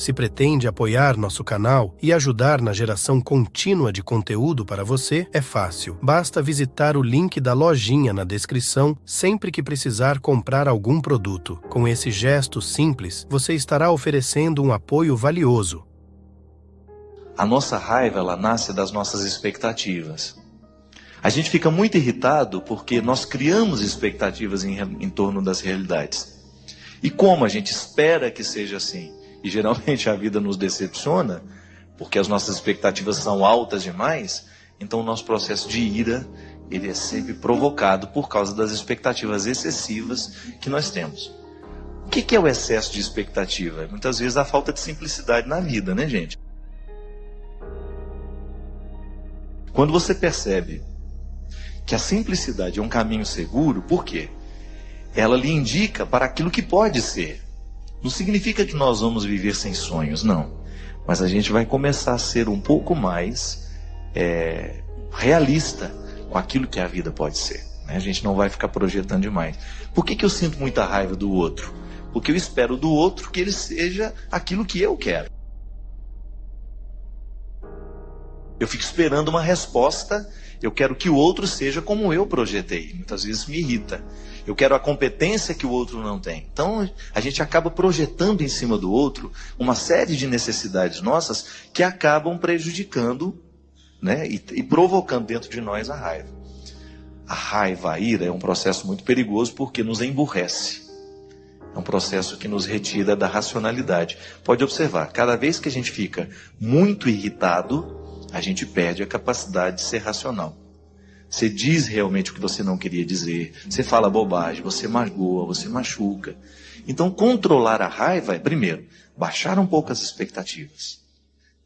Se pretende apoiar nosso canal e ajudar na geração contínua de conteúdo para você, é fácil. Basta visitar o link da lojinha na descrição sempre que precisar comprar algum produto. Com esse gesto simples, você estará oferecendo um apoio valioso. A nossa raiva, ela nasce das nossas expectativas. A gente fica muito irritado porque nós criamos expectativas em torno das realidades. E como a gente espera que seja assim, e geralmente a vida nos decepciona, porque as nossas expectativas são altas demais, então o nosso processo de ira, ele é sempre provocado por causa das expectativas excessivas que nós temos. O que é o excesso de expectativa? Muitas vezes a falta de simplicidade na vida, né, gente? Quando você percebe que a simplicidade é um caminho seguro, por quê? Ela lhe indica para aquilo que pode ser. Não significa que nós vamos viver sem sonhos, não. Mas a gente vai começar a ser um pouco mais realista com aquilo que a vida pode ser. Né? A gente não vai ficar projetando demais. Por que eu sinto muita raiva do outro? Porque eu espero do outro que ele seja aquilo que eu quero. Eu fico esperando uma resposta, eu quero que o outro seja como eu projetei. Muitas vezes me irrita. Eu quero a competência que o outro não tem. Então, a gente acaba projetando em cima do outro uma série de necessidades nossas que acabam prejudicando, né, e provocando dentro de nós a raiva. A raiva, a ira, é um processo muito perigoso porque nos emburrece. É um processo que nos retira da racionalidade. Pode observar, cada vez que a gente fica muito irritado, a gente perde a capacidade de ser racional. Você diz realmente o que você não queria dizer, você fala bobagem, você magoa, você machuca. Então, controlar a raiva é, primeiro, baixar um pouco as expectativas.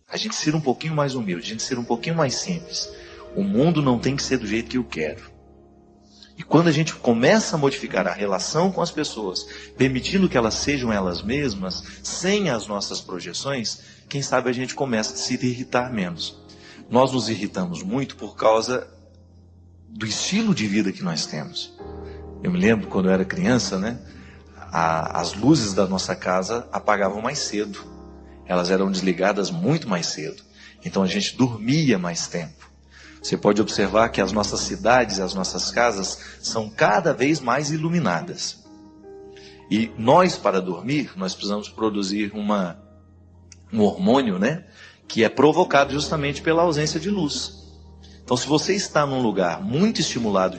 A gente ser um pouquinho mais humilde, a gente ser um pouquinho mais simples. O mundo não tem que ser do jeito que eu quero. E quando a gente começa a modificar a relação com as pessoas, permitindo que elas sejam elas mesmas, sem as nossas projeções, quem sabe a gente começa a se irritar menos. Nós nos irritamos muito por causa do estilo de vida que nós temos. Eu me lembro quando eu era criança, né? As luzes da nossa casa apagavam mais cedo. Elas eram desligadas muito mais cedo. Então a gente dormia mais tempo. Você pode observar que as nossas cidades, as nossas casas são cada vez mais iluminadas. E nós, para dormir, nós precisamos produzir um hormônio, né? Que é provocado justamente pela ausência de luz. Então, se você está num lugar muito estimulado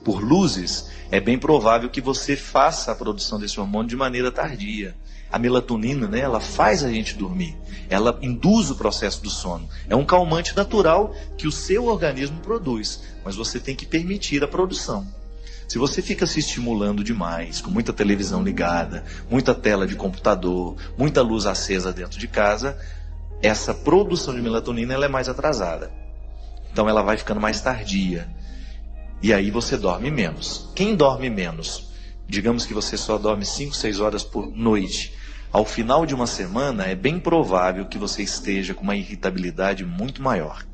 por luzes, é bem provável que você faça a produção desse hormônio de maneira tardia. A melatonina, né, ela faz a gente dormir, ela induz o processo do sono. É um calmante natural que o seu organismo produz, mas você tem que permitir a produção. Se você fica se estimulando demais, com muita televisão ligada, muita tela de computador, muita luz acesa dentro de casa, essa produção de melatonina ela é mais atrasada. Então ela vai ficando mais tardia. E aí você dorme menos. Quem dorme menos? Digamos que você só dorme 5, 6 horas por noite. Ao final de uma semana é bem provável que você esteja com uma irritabilidade muito maior.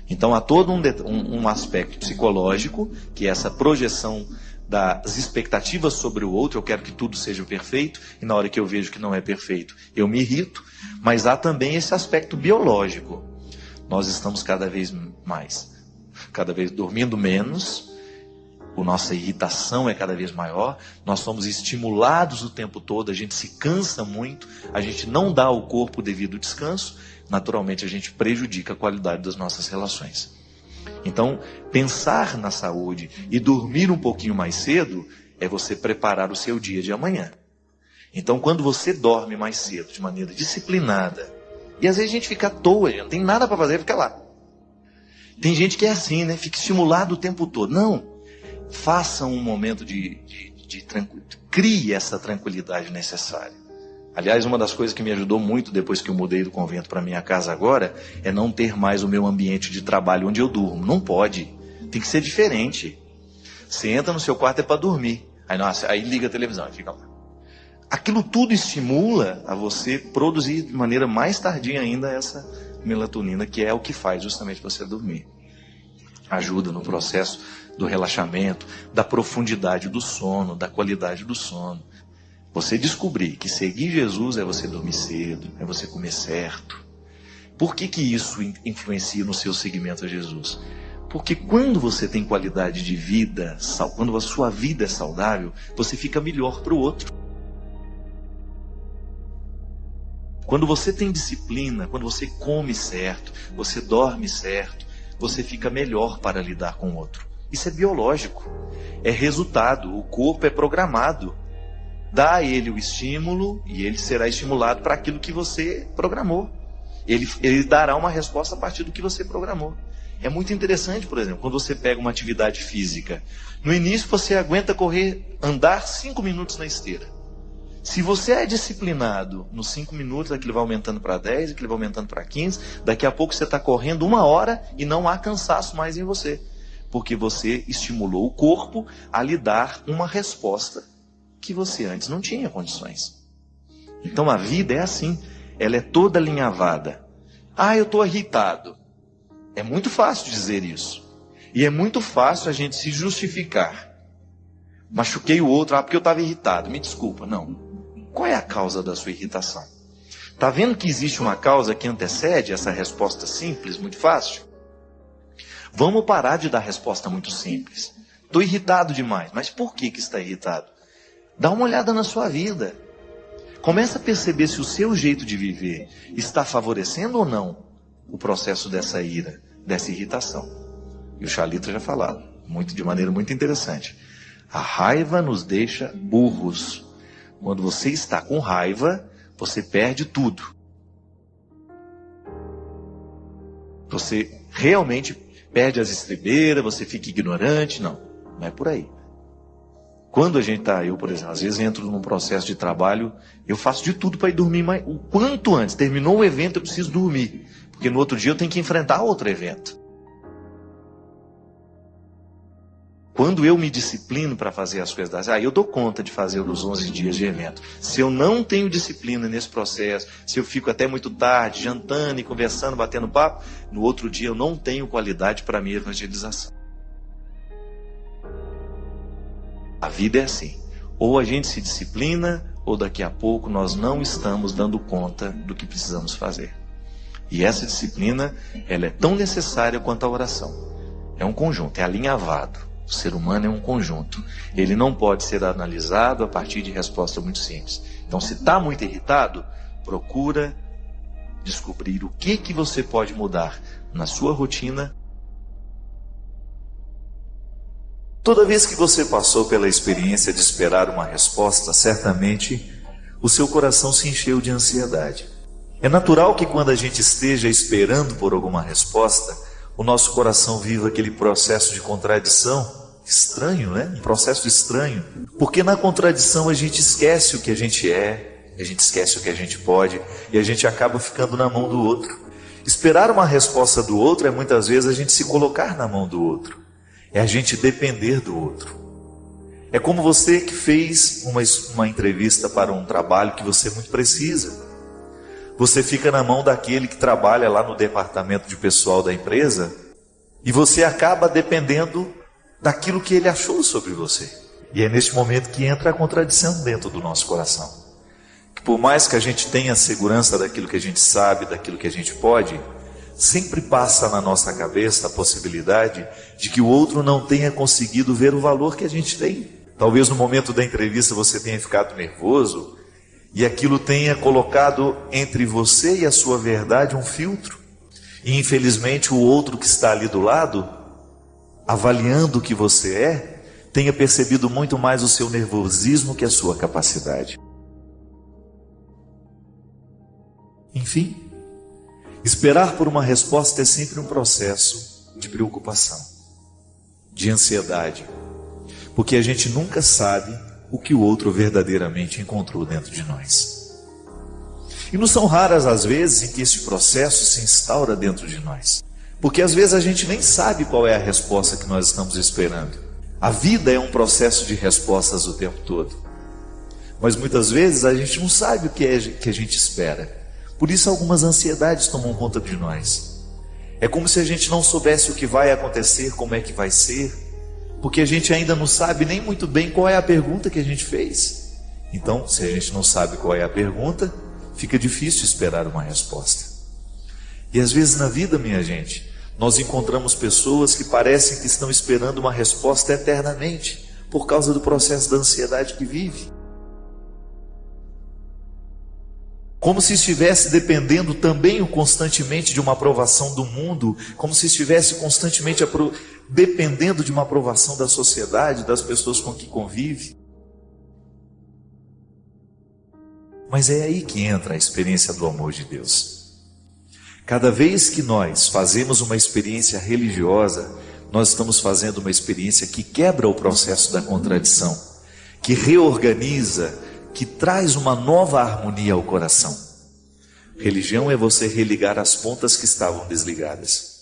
Então há todo um aspecto psicológico, que é essa projeção das expectativas sobre o outro. Eu quero que tudo seja perfeito, e na hora que eu vejo que não é perfeito, eu me irrito. Mas há também esse aspecto biológico. Nós estamos cada vez dormindo menos, a nossa irritação é cada vez maior, nós somos estimulados o tempo todo, a gente se cansa muito, a gente não dá ao corpo o devido descanso, naturalmente a gente prejudica a qualidade das nossas relações. Então, pensar na saúde e dormir um pouquinho mais cedo é você preparar o seu dia de amanhã. Então, quando você dorme mais cedo, de maneira disciplinada, e às vezes a gente fica à toa, não tem nada para fazer, fica lá. Tem gente que é assim, né? Fica estimulado o tempo todo. Não. Faça um momento de tranquilidade. Crie essa tranquilidade necessária. Aliás, uma das coisas que me ajudou muito depois que eu mudei do convento para minha casa agora é não ter mais o meu ambiente de trabalho onde eu durmo. Não pode. Tem que ser diferente. Você entra no seu quarto é para dormir. Aí liga a televisão e fica lá. Aquilo tudo estimula a você produzir de maneira mais tardia ainda essa melatonina, que é o que faz justamente você dormir. Ajuda no processo do relaxamento, da profundidade do sono, da qualidade do sono. Você descobrir que seguir Jesus é você dormir cedo, é você comer certo. Por que isso influencia no seu seguimento a Jesus? Porque quando você tem qualidade de vida, quando a sua vida é saudável, você fica melhor para o outro. Quando você tem disciplina, quando você come certo, você dorme certo, você fica melhor para lidar com o outro. Isso é biológico, é resultado, o corpo é programado. Dá a ele o estímulo e ele será estimulado para aquilo que você programou. Ele dará uma resposta a partir do que você programou. É muito interessante, por exemplo, quando você pega uma atividade física. No início você aguenta andar 5 minutos na esteira. Se você é disciplinado nos 5 minutos, aquilo vai aumentando para 10, aquilo vai aumentando para 15, daqui a pouco você está correndo 1 hora e não há cansaço mais em você. Porque você estimulou o corpo a lhe dar uma resposta que você antes não tinha condições. Então a vida é assim, ela é toda alinhavada. Eu estou irritado. É muito fácil dizer isso. E é muito fácil a gente se justificar. Machuquei o outro, porque eu estava irritado. Me desculpa, não. Qual é a causa da sua irritação? Está vendo que existe uma causa que antecede essa resposta simples, muito fácil? Vamos parar de dar resposta muito simples. Estou irritado demais, mas por que está irritado? Dá uma olhada na sua vida. Começa a perceber se o seu jeito de viver está favorecendo ou não o processo dessa ira, dessa irritação. E o Chalita já falava, de maneira muito interessante. A raiva nos deixa burros. Quando você está com raiva, você perde tudo. Você realmente perde as estribeiras, você fica ignorante. Não é por aí. Quando a gente está, eu por exemplo, às vezes entro num processo de trabalho, eu faço de tudo para ir dormir o quanto antes. Terminou o evento, eu preciso dormir. Porque no outro dia eu tenho que enfrentar outro evento. Quando eu me disciplino para fazer as coisas, eu dou conta de fazer os 11 dias de evento. Se eu não tenho disciplina nesse processo, se eu fico até muito tarde, jantando e conversando, batendo papo, no outro dia eu não tenho qualidade para a minha evangelização. A vida é assim. Ou a gente se disciplina, ou daqui a pouco nós não estamos dando conta do que precisamos fazer. E essa disciplina, ela é tão necessária quanto a oração. É um conjunto, é alinhavado. O ser humano é um conjunto. Ele não pode ser analisado a partir de resposta muito simples. Então, se está muito irritado, procura descobrir o que você pode mudar na sua rotina. Toda vez que você passou pela experiência de esperar uma resposta, certamente o seu coração se encheu de ansiedade. É natural que quando a gente esteja esperando por alguma resposta, o nosso coração viva aquele processo de contradição. Estranho, né? Um processo estranho. Porque na contradição a gente esquece o que a gente é, a gente esquece o que a gente pode, e a gente acaba ficando na mão do outro. Esperar uma resposta do outro é muitas vezes a gente se colocar na mão do outro. É a gente depender do outro. É como você que fez uma entrevista para um trabalho que você muito precisa. Você fica na mão daquele que trabalha lá no departamento de pessoal da empresa e você acaba dependendo daquilo que ele achou sobre você. E é neste momento que entra a contradição dentro do nosso coração. Que por mais que a gente tenha segurança daquilo que a gente sabe, daquilo que a gente pode, sempre passa na nossa cabeça a possibilidade de que o outro não tenha conseguido ver o valor que a gente tem. Talvez no momento da entrevista você tenha ficado nervoso e aquilo tenha colocado entre você e a sua verdade um filtro. E infelizmente o outro que está ali do lado, avaliando o que você é, tenha percebido muito mais o seu nervosismo que a sua capacidade. Enfim, esperar por uma resposta é sempre um processo de preocupação, de ansiedade, porque a gente nunca sabe o que o outro verdadeiramente encontrou dentro de nós. E não são raras as vezes em que esse processo se instaura dentro de nós. Porque às vezes a gente nem sabe qual é a resposta que nós estamos esperando. A vida é um processo de respostas o tempo todo. Mas muitas vezes a gente não sabe o que é que a gente espera. Por isso algumas ansiedades tomam conta de nós. É como se a gente não soubesse o que vai acontecer, como é que vai ser, porque a gente ainda não sabe nem muito bem qual é a pergunta que a gente fez. Então, se a gente não sabe qual é a pergunta, fica difícil esperar uma resposta. E às vezes na vida, minha gente, nós encontramos pessoas que parecem que estão esperando uma resposta eternamente, por causa do processo da ansiedade que vive. Como se estivesse dependendo também constantemente de uma aprovação do mundo, como se estivesse constantemente dependendo de uma aprovação da sociedade, das pessoas com que convive. Mas é aí que entra a experiência do amor de Deus. Cada vez que nós fazemos uma experiência religiosa, nós estamos fazendo uma experiência que quebra o processo da contradição, que reorganiza, que traz uma nova harmonia ao coração. Religião é você religar as pontas que estavam desligadas.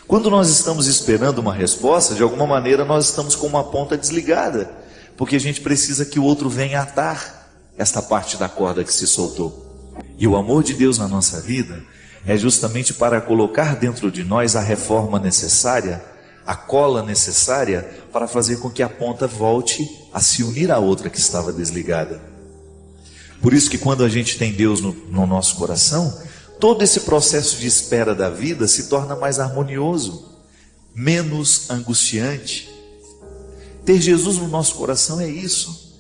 Quando nós estamos esperando uma resposta, de alguma maneira nós estamos com uma ponta desligada, porque a gente precisa que o outro venha atar esta parte da corda que se soltou. E o amor de Deus na nossa vida é justamente para colocar dentro de nós a reforma necessária, a cola necessária para fazer com que a ponta volte a se unir à outra que estava desligada. Por isso que quando a gente tem Deus no nosso coração, todo esse processo de espera da vida se torna mais harmonioso, menos angustiante. Ter Jesus no nosso coração é isso.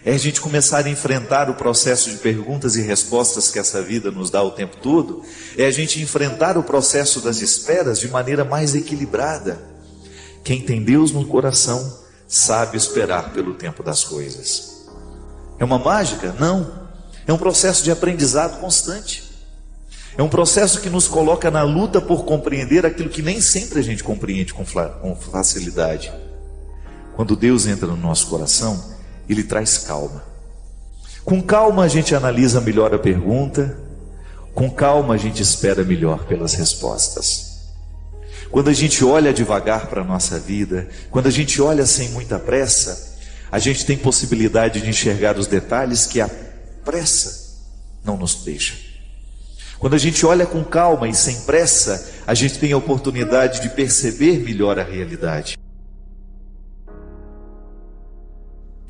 É a gente começar a enfrentar o processo de perguntas e respostas que essa vida nos dá o tempo todo. É a gente enfrentar o processo das esperas de maneira mais equilibrada. Quem tem Deus no coração sabe esperar pelo tempo das coisas. É uma mágica? Não. É um processo de aprendizado constante. É um processo que nos coloca na luta por compreender aquilo que nem sempre a gente compreende com facilidade. Quando Deus entra no nosso coração, Ele traz calma. Com calma a gente analisa melhor a pergunta, com calma a gente espera melhor pelas respostas. Quando a gente olha devagar para a nossa vida, quando a gente olha sem muita pressa, a gente tem possibilidade de enxergar os detalhes que a pressa não nos deixa. Quando a gente olha com calma e sem pressa, a gente tem a oportunidade de perceber melhor a realidade.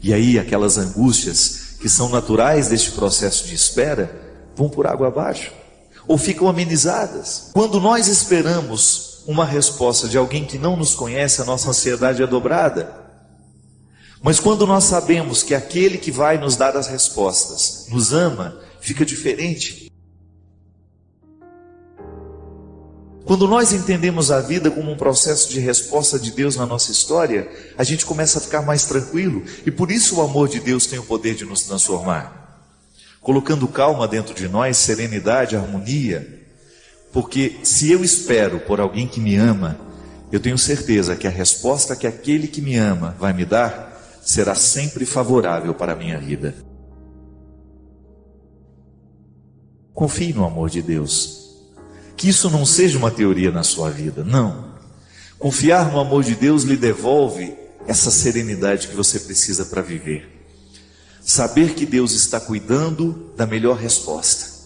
E aí aquelas angústias que são naturais deste processo de espera vão por água abaixo, ou ficam amenizadas. Quando nós esperamos uma resposta de alguém que não nos conhece, a nossa ansiedade é dobrada. Mas quando nós sabemos que aquele que vai nos dar as respostas nos ama, fica diferente. Quando nós entendemos a vida como um processo de resposta de Deus na nossa história, a gente começa a ficar mais tranquilo. E por isso o amor de Deus tem o poder de nos transformar, colocando calma dentro de nós, serenidade, harmonia. Porque se eu espero por alguém que me ama, eu tenho certeza que a resposta que aquele que me ama vai me dar será sempre favorável para a minha vida. Confie no amor de Deus. Que isso não seja uma teoria na sua vida, não. Confiar no amor de Deus lhe devolve essa serenidade que você precisa para viver. Saber que Deus está cuidando da melhor resposta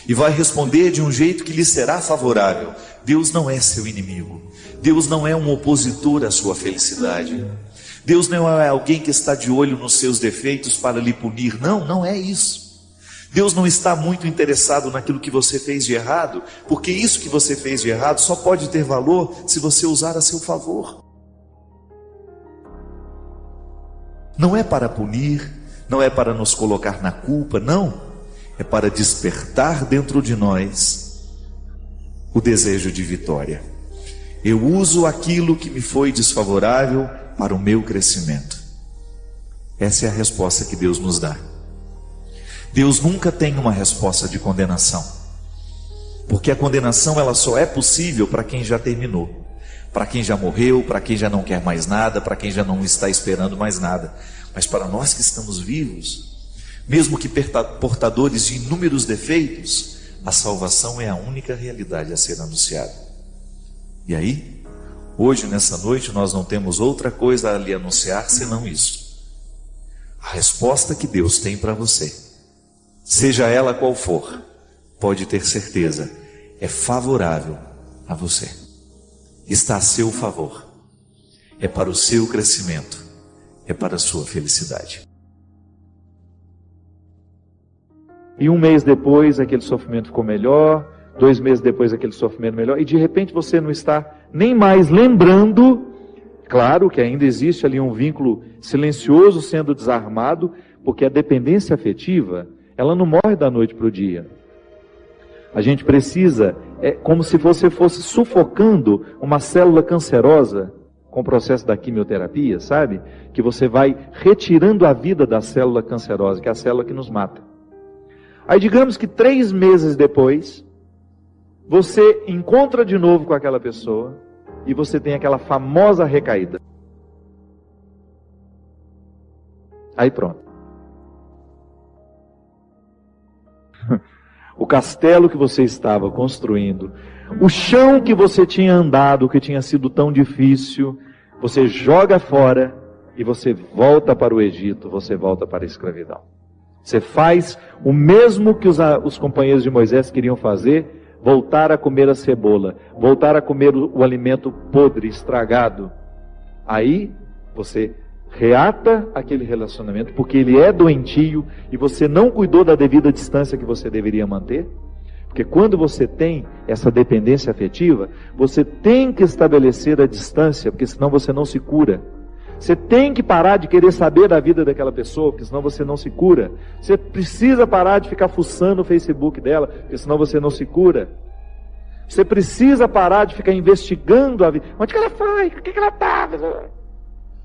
e vai responder de um jeito que lhe será favorável. Deus não é seu inimigo. Deus não é um opositor à sua felicidade. Deus não é alguém que está de olho nos seus defeitos para lhe punir. Não, não é isso. Deus não está muito interessado naquilo que você fez de errado, porque isso que você fez de errado só pode ter valor se você usar a seu favor. Não é para punir, não é para nos colocar na culpa, não. É para despertar dentro de nós o desejo de vitória. Eu uso aquilo que me foi desfavorável para o meu crescimento. Essa é a resposta que Deus nos dá. Deus nunca tem uma resposta de condenação, porque a condenação ela só é possível para quem já terminou, para quem já morreu, para quem já não quer mais nada, para quem já não está esperando mais nada. Mas para nós que estamos vivos, mesmo que portadores de inúmeros defeitos, a salvação é a única realidade a ser anunciada. E aí, hoje nessa noite nós não temos outra coisa a lhe anunciar senão isso. A resposta que Deus tem para você, seja ela qual for, pode ter certeza, é favorável a você. Está a seu favor. É para o seu crescimento. É para a sua felicidade. E 1 mês depois aquele sofrimento ficou melhor, 2 meses depois aquele sofrimento melhor, e de repente você não está nem mais lembrando. Claro que ainda existe ali um vínculo silencioso sendo desarmado, porque a dependência afetiva, ela não morre da noite para o dia. A gente precisa, é como se você fosse sufocando uma célula cancerosa com o processo da quimioterapia, sabe? Que você vai retirando a vida da célula cancerosa, que é a célula que nos mata. Aí digamos que 3 meses depois, você encontra de novo com aquela pessoa e você tem aquela famosa recaída. Aí pronto. O castelo que você estava construindo, o chão que você tinha andado, que tinha sido tão difícil, você joga fora e você volta para o Egito, você volta para a escravidão. Você faz o mesmo que os companheiros de Moisés queriam fazer, voltar a comer a cebola, voltar a comer o alimento podre, estragado. Aí você reata aquele relacionamento, porque ele é doentio e você não cuidou da devida distância que você deveria manter. Porque quando você tem essa dependência afetiva, você tem que estabelecer a distância, porque senão você não se cura. Você tem que parar de querer saber da vida daquela pessoa, porque senão você não se cura. Você precisa parar de ficar fuçando o Facebook dela, porque senão você não se cura. Você precisa parar de ficar investigando a vida. Onde que ela foi? O que ela estava?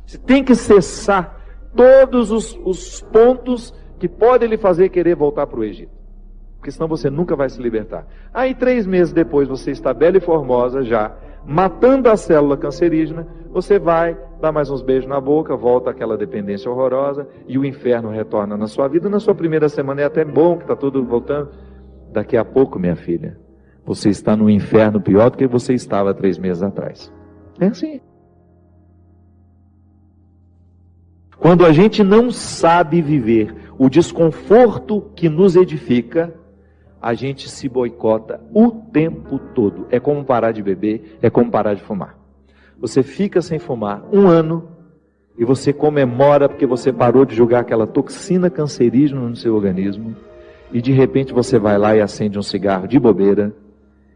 Você tem que cessar todos os pontos que podem lhe fazer querer voltar para o Egito. Porque senão você nunca vai se libertar. Aí 3 meses depois você está bela e formosa já, matando a célula cancerígena, você vai, dá mais uns beijos na boca, volta àquela dependência horrorosa e o inferno retorna na sua vida. Na sua primeira semana é até bom que está tudo voltando. Daqui a pouco, minha filha, você está no inferno pior do que você estava 3 meses atrás. É assim. Quando a gente não sabe viver o desconforto que nos edifica, a gente se boicota o tempo todo. É como parar de beber, é como parar de fumar. Você fica sem fumar 1 ano e você comemora porque você parou de jogar aquela toxina cancerígena no seu organismo e de repente você vai lá e acende um cigarro de bobeira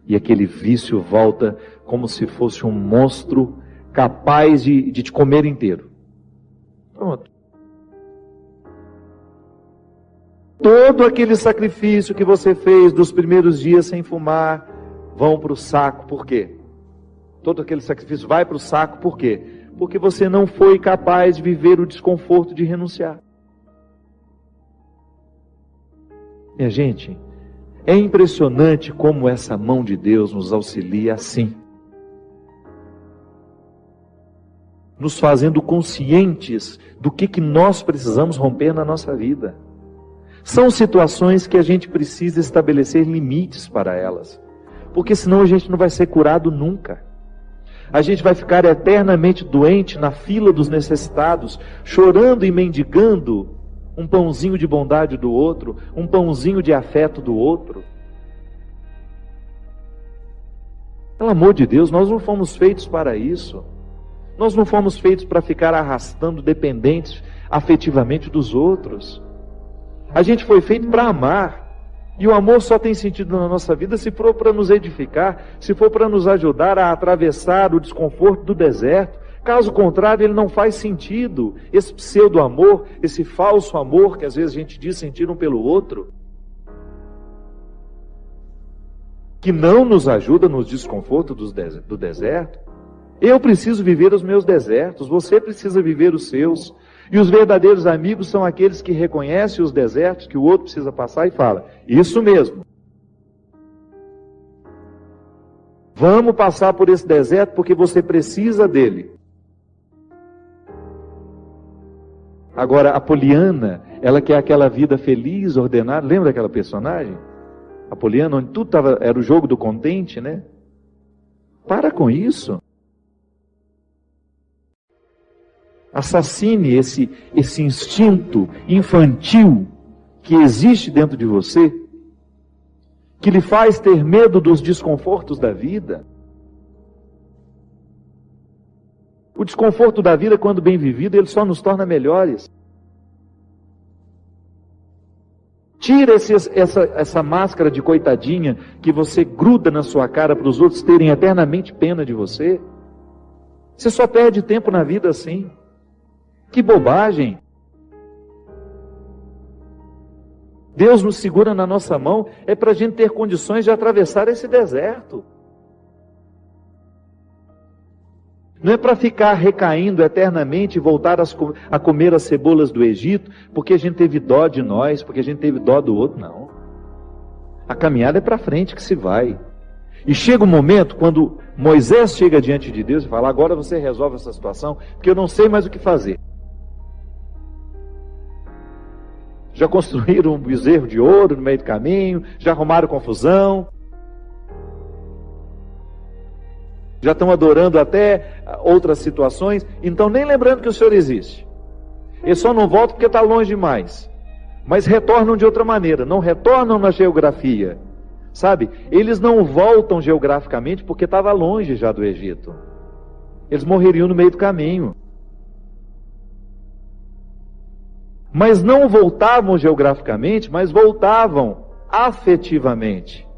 e aquele vício volta como se fosse um monstro capaz de te comer inteiro. Pronto. Todo aquele sacrifício que você fez dos primeiros dias sem fumar vão para o saco. Por quê? Todo aquele sacrifício vai para o saco. Por quê? Porque você não foi capaz de viver o desconforto de renunciar. Minha gente, é impressionante como essa mão de Deus nos auxilia assim. Nos fazendo conscientes do que nós precisamos romper na nossa vida. São situações que a gente precisa estabelecer limites para elas, porque senão a gente não vai ser curado nunca. A gente vai ficar eternamente doente na fila dos necessitados, chorando e mendigando um pãozinho de bondade do outro, um pãozinho de afeto do outro. Pelo amor de Deus, nós não fomos feitos para isso. Nós não fomos feitos para ficar arrastando dependentes afetivamente dos outros. A gente foi feito para amar. E o amor só tem sentido na nossa vida se for para nos edificar, se for para nos ajudar a atravessar o desconforto do deserto. Caso contrário, ele não faz sentido. Esse pseudo-amor, esse falso amor que às vezes a gente diz sentir um pelo outro, que não nos ajuda nos desconfortos do deserto. Eu preciso viver os meus desertos, você precisa viver os seus. E os verdadeiros amigos são aqueles que reconhecem os desertos que o outro precisa passar e fala, isso mesmo. Vamos passar por esse deserto porque você precisa dele. Agora, a Poliana, ela quer aquela vida feliz, ordenada. Lembra daquela personagem? A Poliana, onde tudo era o jogo do contente, né? Para com isso. Assassine esse instinto infantil que existe dentro de você, que lhe faz ter medo dos desconfortos da vida. O desconforto da vida, quando bem vivido, ele só nos torna melhores. Tira essa máscara de coitadinha que você gruda na sua cara para os outros terem eternamente pena de você. Você só perde tempo na vida assim. Que bobagem! Deus nos segura na nossa mão é para a gente ter condições de atravessar esse deserto. Não é para ficar recaindo eternamente e voltar a comer as cebolas do Egito, porque a gente teve dó de nós, porque a gente teve dó do outro, não. A caminhada é para frente que se vai. E chega um momento, quando Moisés chega diante de Deus e fala, agora você resolve essa situação, porque eu não sei mais o que fazer. Já construíram um bezerro de ouro no meio do caminho, já arrumaram confusão, já estão adorando até outras situações, então nem lembrando que o Senhor existe. Eles só não voltam porque está longe demais, mas retornam de outra maneira, não retornam na geografia, sabe? Eles não voltam geograficamente porque estava longe já do Egito. Eles morreriam no meio do caminho. Mas não voltavam geograficamente, mas voltavam afetivamente.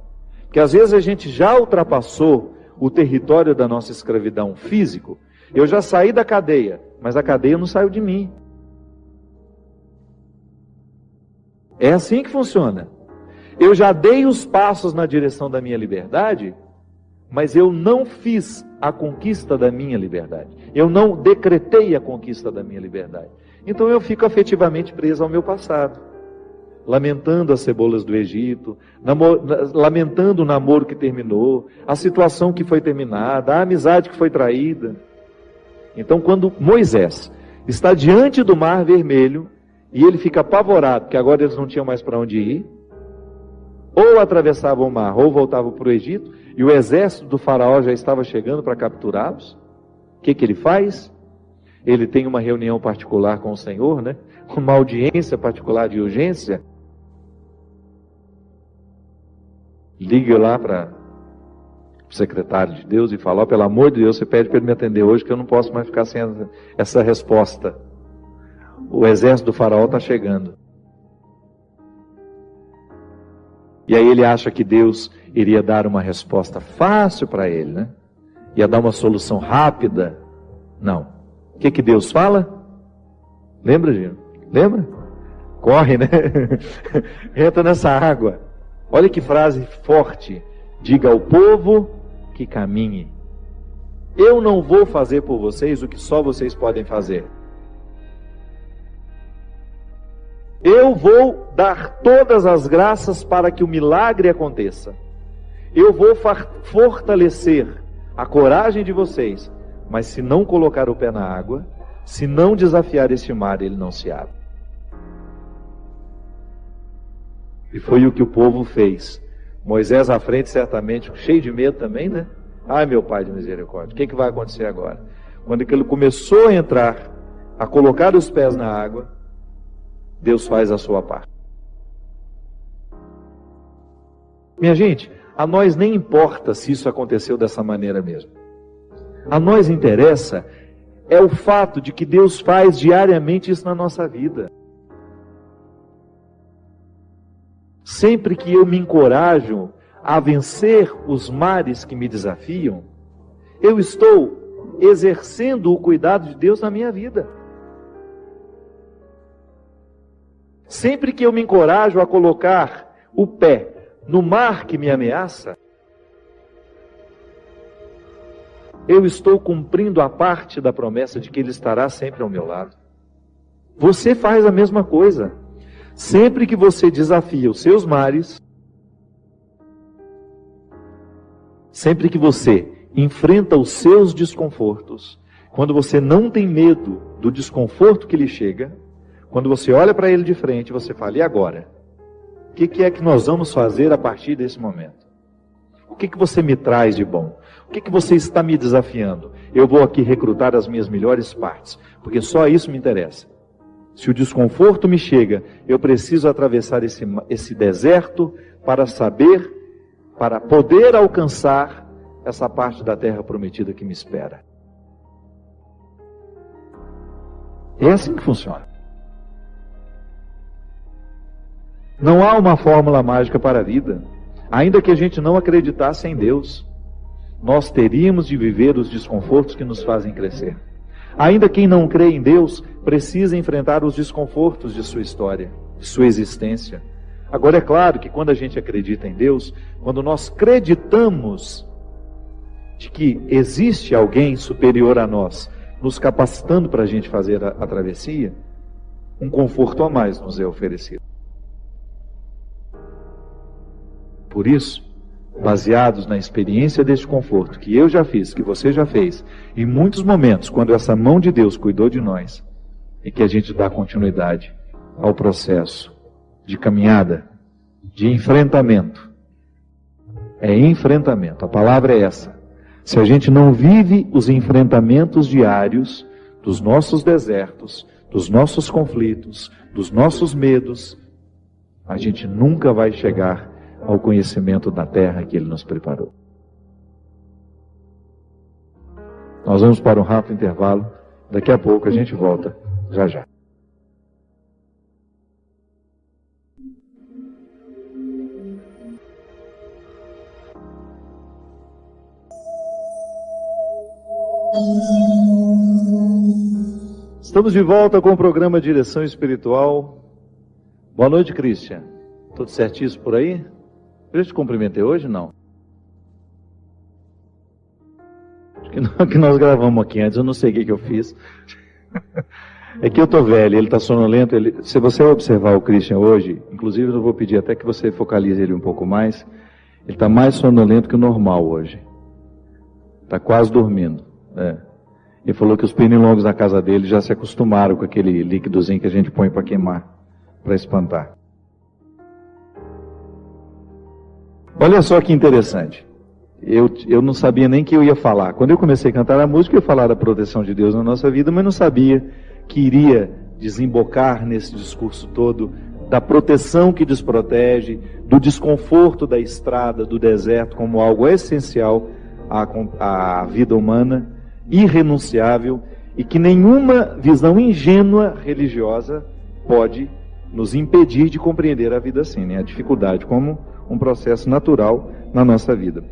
Porque às vezes a gente já ultrapassou o território da nossa escravidão físico. Eu já saí da cadeia, mas a cadeia não saiu de mim. É assim que funciona. Eu já dei os passos na direção da minha liberdade, mas eu não fiz a conquista da minha liberdade. Eu não decretei a conquista da minha liberdade. Então eu fico afetivamente preso ao meu passado, lamentando as cebolas do Egito, lamentando o namoro que terminou, a situação que foi terminada, a amizade que foi traída. Então quando Moisés está diante do Mar Vermelho, e ele fica apavorado, porque agora eles não tinham mais para onde ir, ou atravessavam o mar, ou voltavam para o Egito, e o exército do faraó já estava chegando para capturá-los. O que ele faz? Ele tem uma reunião particular com o Senhor, né? Uma audiência particular de urgência. Liga lá para o secretário de Deus e fala, oh, pelo amor de Deus, você pede para ele me atender hoje, que eu não posso mais ficar sem essa resposta. O exército do faraó está chegando. E aí ele acha que Deus iria dar uma resposta fácil para ele, né? Ia dar uma solução rápida. Não. O que Deus fala? Lembra, Gino? Lembra? Corre, né? Entra nessa água. Olha que frase forte. Diga ao povo que caminhe. Eu não vou fazer por vocês o que só vocês podem fazer. Eu vou dar todas as graças para que o milagre aconteça. Eu vou fortalecer a coragem de vocês. Mas se não colocar o pé na água, se não desafiar este mar, ele não se abre. E foi o que o povo fez. Moisés à frente, certamente, cheio de medo também, né? Ai, meu Pai de misericórdia, o que vai acontecer agora? Quando ele começou a entrar, a colocar os pés na água, Deus faz a sua parte. Minha gente, a nós nem importa se isso aconteceu dessa maneira mesmo. A nós interessa é o fato de que Deus faz diariamente isso na nossa vida. Sempre que eu me encorajo a vencer os mares que me desafiam, eu estou exercendo o cuidado de Deus na minha vida. Sempre que eu me encorajo a colocar o pé no mar que me ameaça, eu estou cumprindo a parte da promessa de que Ele estará sempre ao meu lado. Você faz a mesma coisa. Sempre que você desafia os seus mares, sempre que você enfrenta os seus desconfortos, quando você não tem medo do desconforto que lhe chega, quando você olha para ele de frente, você fala, e agora? O que é que nós vamos fazer a partir desse momento? O que você me traz de bom? O que você está me desafiando? Eu vou aqui recrutar as minhas melhores partes, porque só isso me interessa. Se o desconforto me chega, eu preciso atravessar esse deserto para saber, para poder alcançar essa parte da terra prometida que me espera. É assim que funciona. Não há uma fórmula mágica para a vida. Ainda que a gente não acreditasse em Deus, nós teríamos de viver os desconfortos que nos fazem crescer. Ainda quem não crê em Deus precisa enfrentar os desconfortos de sua história, de sua existência. Agora é claro que quando a gente acredita em Deus, quando nós acreditamos de que existe alguém superior a nós, nos capacitando para a gente fazer a travessia, um conforto a mais nos é oferecido. Por isso, baseados na experiência deste conforto que eu já fiz, que você já fez, em muitos momentos, quando essa mão de Deus cuidou de nós, é que a gente dá continuidade ao processo de caminhada, de enfrentamento. É enfrentamento, a palavra é essa. Se a gente não vive os enfrentamentos diários dos nossos desertos, dos nossos conflitos, dos nossos medos, a gente nunca vai chegar ao conhecimento da terra que Ele nos preparou. Nós vamos para um rápido intervalo. Daqui a pouco a gente volta, já já. Estamos de volta com o programa Direção Espiritual. Boa noite, Christian. Tudo certíssimo por aí? Eu te cumprimentei hoje, não? Acho que nós gravamos aqui antes, eu não sei o que eu fiz. É que eu estou velho, ele está sonolento. Se você observar o Christian hoje, inclusive eu vou pedir até que você focalize ele um pouco mais, ele está mais sonolento que o normal hoje. Está quase dormindo. Ele falou que os pernilongos na casa dele já se acostumaram com aquele líquidozinho que a gente põe para queimar, para espantar. Olha só que interessante. Eu não sabia nem que eu ia falar. Quando eu comecei a cantar a música, eu ia falar da proteção de Deus na nossa vida, mas não sabia que iria desembocar nesse discurso todo da proteção que desprotege, do desconforto da estrada, do deserto, como algo essencial à vida humana, irrenunciável, e que nenhuma visão ingênua religiosa pode nos impedir de compreender a vida assim, né? A dificuldade como um processo natural na nossa vida.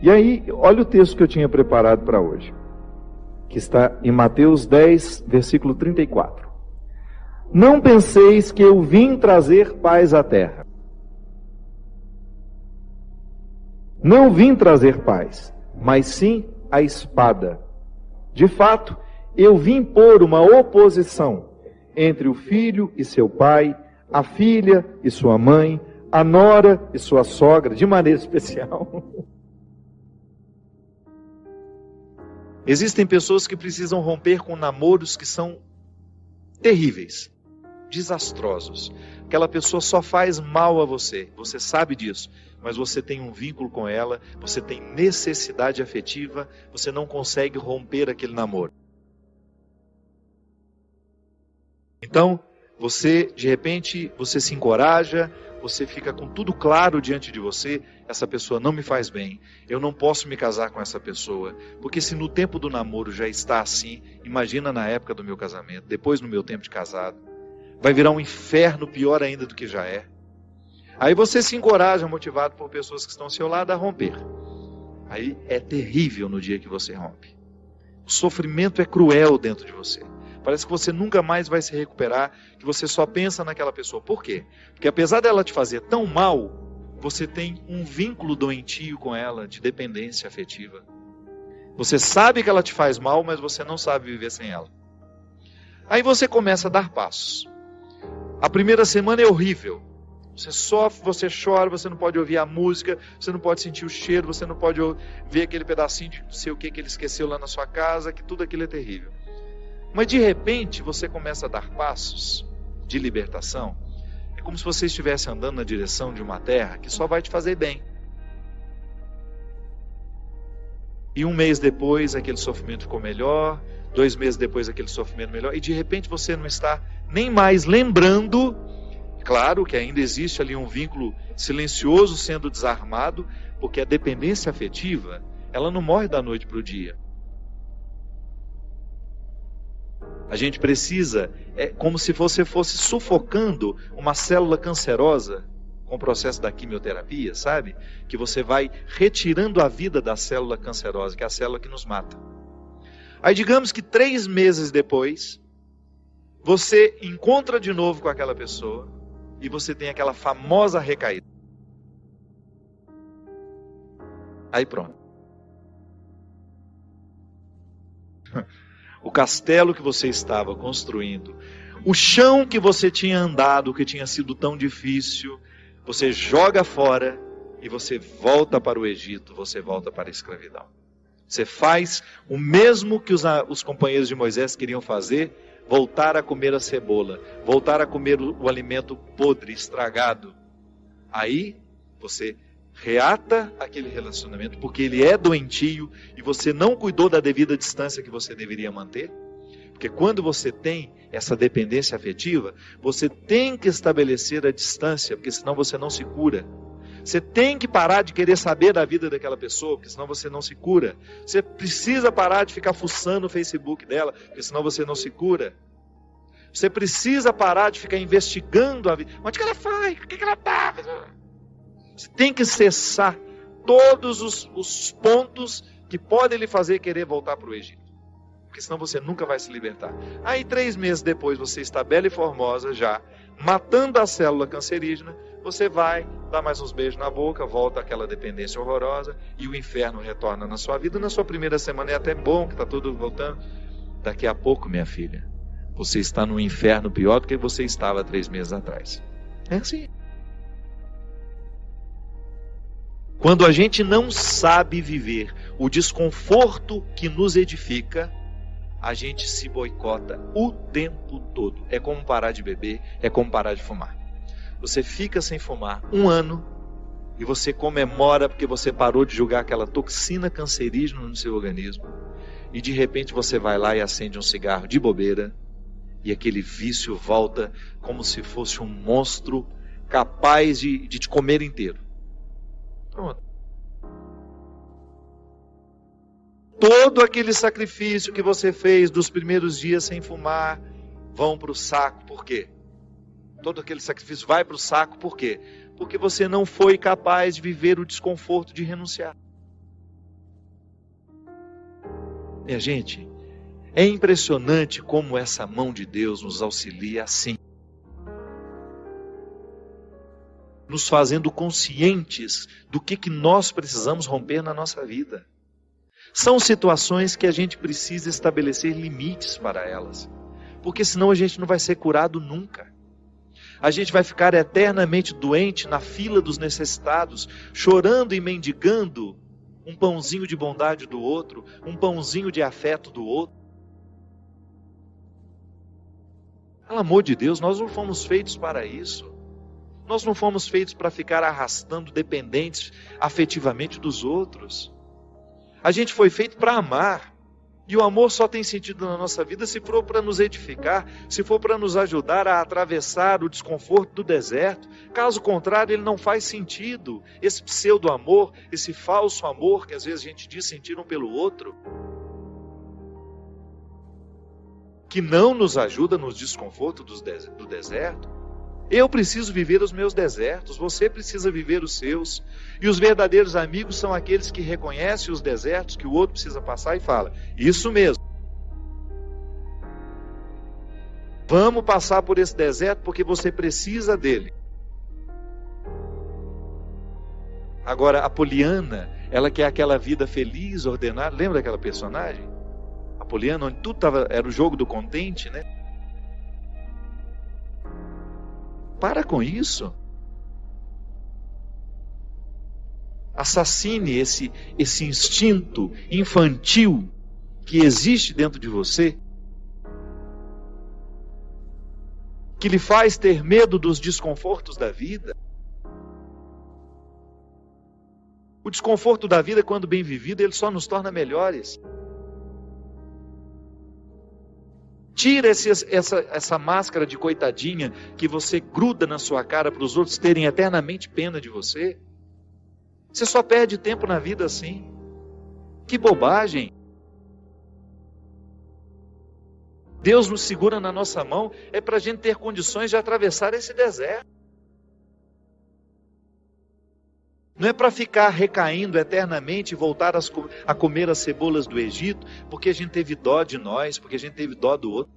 E aí, olha o texto que eu tinha preparado para hoje, que está em Mateus 10, versículo 34. Não penseis que eu vim trazer paz à terra. Não vim trazer paz, mas sim a espada. De fato, eu vim pôr uma oposição entre o filho e seu pai, a filha e sua mãe, a nora e sua sogra, de maneira especial. Existem pessoas que precisam romper com namoros que são terríveis, desastrosos. Aquela pessoa só faz mal a você, você sabe disso, mas você tem um vínculo com ela, você tem necessidade afetiva, você não consegue romper aquele namoro. Então, você, de repente, você se encoraja, você fica com tudo claro diante de você, essa pessoa não me faz bem, eu não posso me casar com essa pessoa, porque se no tempo do namoro já está assim, imagina na época do meu casamento, depois no meu tempo de casado, vai virar um inferno pior ainda do que já é. Aí você se encoraja, motivado por pessoas que estão ao seu lado, a romper. Aí é terrível no dia que você rompe. O sofrimento é cruel dentro de você. Parece que você nunca mais vai se recuperar, que você só pensa naquela pessoa. Por quê? Porque apesar dela te fazer tão mal, você tem um vínculo doentio com ela, de dependência afetiva. Você sabe que ela te faz mal, mas você não sabe viver sem ela. Aí você começa a dar passos. A primeira semana é horrível. Você sofre, você chora, você não pode ouvir a música, você não pode sentir o cheiro, você não pode ver aquele pedacinho de não sei o que ele esqueceu lá na sua casa, que tudo aquilo é terrível. Mas de repente você começa a dar passos de libertação. É como se você estivesse andando na direção de uma terra que só vai te fazer bem. E um mês depois aquele sofrimento ficou melhor, 2 meses depois aquele sofrimento melhor, e de repente você não está nem mais lembrando. Claro que ainda existe ali um vínculo silencioso sendo desarmado, porque a dependência afetiva, ela não morre da noite para o dia. A gente precisa, é como se você fosse sufocando uma célula cancerosa com o processo da quimioterapia, sabe? Que você vai retirando a vida da célula cancerosa, que é a célula que nos mata. Aí digamos que 3 meses depois, você encontra de novo com aquela pessoa e você tem aquela famosa recaída. Aí pronto. O castelo que você estava construindo, o chão que você tinha andado, que tinha sido tão difícil, você joga fora e você volta para o Egito, você volta para a escravidão. Você faz o mesmo que os companheiros de Moisés queriam fazer, voltar a comer a cebola, voltar a comer o alimento podre, estragado. Aí você reata aquele relacionamento, porque ele é doentio e você não cuidou da devida distância que você deveria manter. Porque quando você tem essa dependência afetiva, você tem que estabelecer a distância, porque senão você não se cura. Você tem que parar de querer saber da vida daquela pessoa, porque senão você não se cura. Você precisa parar de ficar fuçando o Facebook dela, porque senão você não se cura. Você precisa parar de ficar investigando a vida. Onde que ela foi? O que ela está? Você tem que cessar todos os pontos que podem lhe fazer querer voltar para o Egito. Porque senão você nunca vai se libertar. Aí 3 meses depois você está bela e formosa já, matando a célula cancerígena, você vai, dá mais uns beijos na boca, volta àquela dependência horrorosa e o inferno retorna na sua vida. Na sua primeira semana é até bom que está tudo voltando. Daqui a pouco, minha filha, você está num inferno pior do que você estava 3 meses atrás. É assim. Quando a gente não sabe viver o desconforto que nos edifica, a gente se boicota o tempo todo. É como parar de beber, é como parar de fumar. Você fica sem fumar 1 ano e você comemora porque você parou de jogar aquela toxina cancerígena no seu organismo. E de repente você vai lá e acende um cigarro de bobeira e aquele vício volta como se fosse um monstro capaz de te comer inteiro. Pronto. Todo aquele sacrifício que você fez dos primeiros dias sem fumar vão para o saco. Por quê? Todo aquele sacrifício vai para o saco. Por quê? Porque você não foi capaz de viver o desconforto de renunciar. Minha gente, é impressionante como essa mão de Deus nos auxilia assim. Nos fazendo conscientes do que nós precisamos romper na nossa vida. São situações que a gente precisa estabelecer limites para elas, porque senão a gente não vai ser curado nunca. A gente vai ficar eternamente doente na fila dos necessitados, chorando e mendigando um pãozinho de bondade do outro, um pãozinho de afeto do outro. Pelo amor de Deus, nós não fomos feitos para isso. Nós não fomos feitos para ficar arrastando dependentes afetivamente dos outros. A gente foi feito para amar. E o amor só tem sentido na nossa vida se for para nos edificar, se for para nos ajudar a atravessar o desconforto do deserto. Caso contrário, ele não faz sentido. Esse pseudo-amor, esse falso amor que às vezes a gente diz sentir um pelo outro, que não nos ajuda nos desconfortos do deserto. Eu preciso viver os meus desertos, você precisa viver os seus. E os verdadeiros amigos são aqueles que reconhecem os desertos que o outro precisa passar e fala: isso mesmo. Vamos passar por esse deserto porque você precisa dele. Agora, a Poliana, ela quer aquela vida feliz, ordenada. Lembra daquela personagem? A Poliana, onde tudo era o jogo do contente, né? Para com isso. Assassine esse instinto infantil que existe dentro de você, que lhe faz ter medo dos desconfortos da vida. O desconforto da vida, quando bem vivido, ele só nos torna melhores. Tira essa máscara de coitadinha que você gruda na sua cara para os outros terem eternamente pena de você. Você só perde tempo na vida assim. Que bobagem. Deus nos segura na nossa mão é para a gente ter condições de atravessar esse deserto. Não é para ficar recaindo eternamente e voltar a comer as cebolas do Egito, porque a gente teve dó de nós, porque a gente teve dó do outro.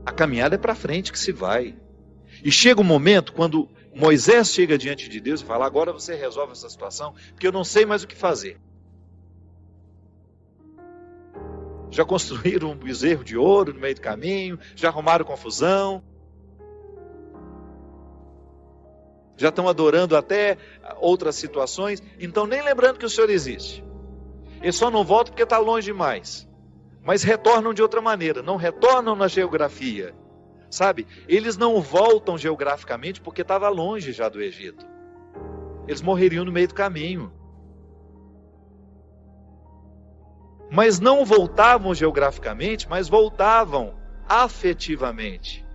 A caminhada é para frente que se vai. E chega um momento quando Moisés chega diante de Deus e fala: agora você resolve essa situação, porque eu não sei mais o que fazer. Já construíram um bezerro de ouro no meio do caminho, já arrumaram confusão, já estão adorando até outras situações, então nem lembrando que o Senhor existe. Eles só não voltam porque está longe demais, mas retornam de outra maneira, não retornam na geografia, sabe? Eles não voltam geograficamente porque estava longe já do Egito. Eles morreriam no meio do caminho. Mas não voltavam geograficamente, mas voltavam afetivamente.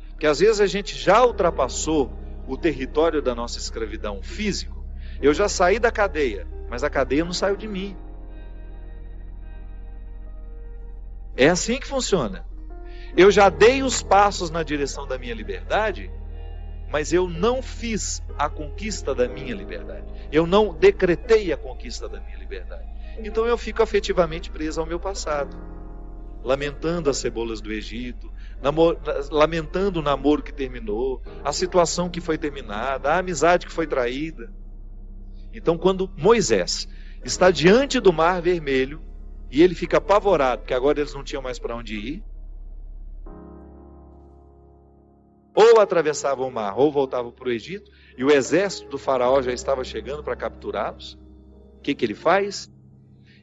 Porque às vezes a gente já ultrapassou o território da nossa escravidão físico. Eu já saí da cadeia, mas a cadeia não saiu de mim. É assim que funciona. Eu já dei os passos na direção da minha liberdade, mas eu não fiz a conquista da minha liberdade. Eu não decretei a conquista da minha liberdade. Então eu fico afetivamente preso ao meu passado, lamentando as cebolas do Egito, lamentando o namoro que terminou, a situação que foi terminada, a amizade que foi traída. Então, quando Moisés está diante do Mar Vermelho e ele fica apavorado, porque agora eles não tinham mais para onde ir, ou atravessavam o mar, ou voltavam para o Egito, e o exército do faraó já estava chegando para capturá-los. O que ele faz?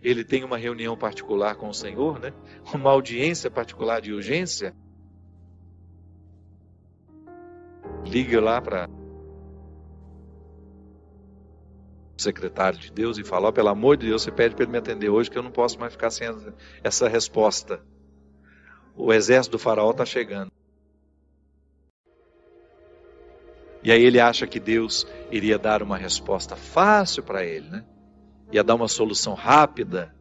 Ele tem uma reunião particular com o Senhor, né? Uma audiência particular de urgência. Liga lá para o secretário de Deus e fala: pelo amor de Deus, você pede para ele me atender hoje, que eu não posso mais ficar sem essa resposta. O exército do faraó está chegando. E aí ele acha que Deus iria dar uma resposta fácil para ele, né? Ia dar uma solução rápida.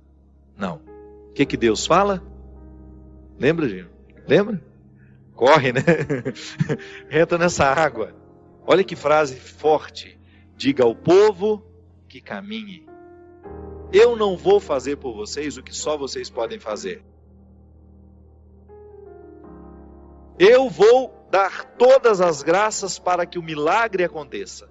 Não. O que Deus fala? Lembra, Gino? Lembra? Corre, né? Entra nessa água. Olha que frase forte. Diga ao povo que caminhe. Eu não vou fazer por vocês o que só vocês podem fazer. Eu vou dar todas as graças para que o milagre aconteça.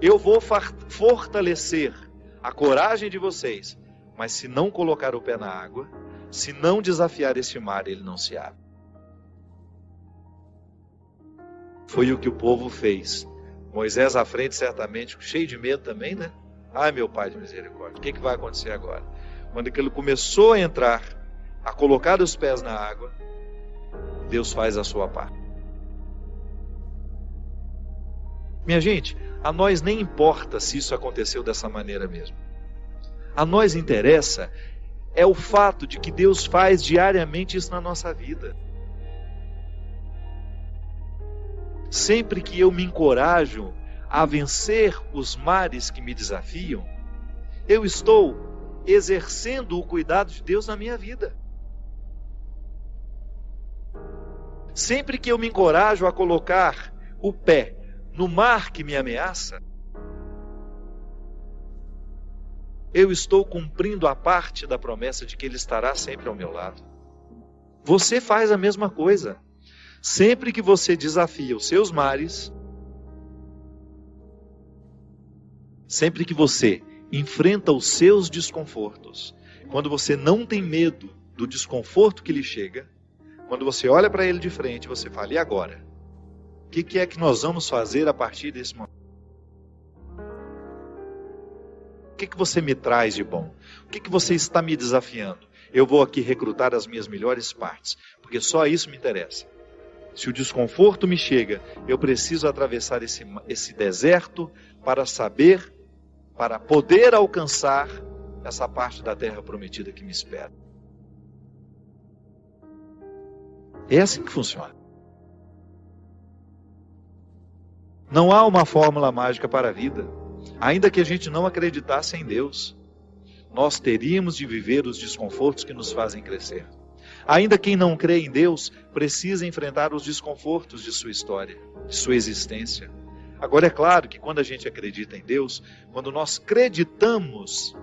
Eu vou fortalecer a coragem de vocês, mas se não colocar o pé na água, se não desafiar este mar, ele não se abre. Foi o que o povo fez. Moisés à frente, certamente, cheio de medo também, né? Ai, meu Pai de misericórdia, o que vai acontecer agora? Quando ele começou a entrar, a colocar os pés na água, Deus faz a sua parte. Minha gente, a nós nem importa se isso aconteceu dessa maneira mesmo. A nós interessa é o fato de que Deus faz diariamente isso na nossa vida. Sempre que eu me encorajo a vencer os mares que me desafiam, eu estou exercendo o cuidado de Deus na minha vida. Sempre que eu me encorajo a colocar o pé no mar que me ameaça, eu estou cumprindo a parte da promessa de que Ele estará sempre ao meu lado. Você faz a mesma coisa. Sempre que você desafia os seus mares, sempre que você enfrenta os seus desconfortos, quando você não tem medo do desconforto que lhe chega, quando você olha para ele de frente, você fala: e agora? O que é que nós vamos fazer a partir desse momento? O que você me traz de bom? O que você está me desafiando? Eu vou aqui recrutar as minhas melhores partes, porque só isso me interessa. Se o desconforto me chega, eu preciso atravessar esse deserto para poder alcançar essa parte da terra prometida que me espera. É assim que funciona. Não há uma fórmula mágica para a vida. Ainda que a gente não acreditasse em Deus, nós teríamos de viver os desconfortos que nos fazem crescer. Ainda quem não crê em Deus precisa enfrentar os desconfortos de sua história, de sua existência. Agora é claro que quando a gente acredita em Deus, quando nós acreditamos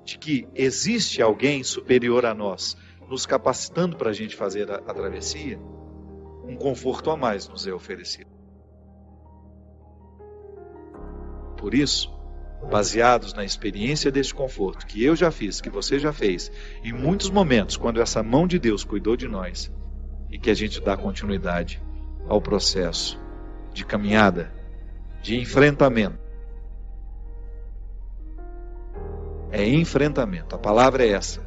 de que existe alguém superior a nós, nos capacitando para a gente fazer a travessia, um conforto a mais nos é oferecido. Por isso, baseados na experiência deste conforto que eu já fiz, que você já fez, em muitos momentos, quando essa mão de Deus cuidou de nós, e que a gente dá continuidade ao processo de caminhada, de enfrentamento. É enfrentamento, a palavra é essa.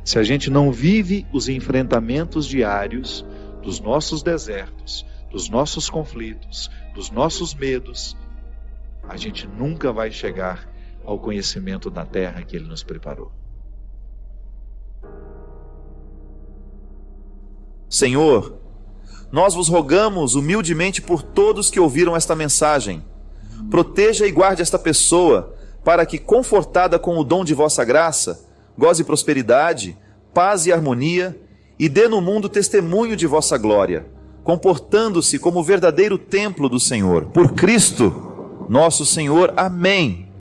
Se a gente não vive os enfrentamentos diários dos nossos desertos, dos nossos conflitos, dos nossos medos, a gente nunca vai chegar ao conhecimento da terra que Ele nos preparou. Senhor, nós vos rogamos humildemente por todos que ouviram esta mensagem. Proteja e guarde esta pessoa, para que, confortada com o dom de vossa graça, goze prosperidade, paz e harmonia, e dê no mundo testemunho de vossa glória, comportando-se como verdadeiro templo do Senhor. Por Cristo, nosso Senhor. Amém.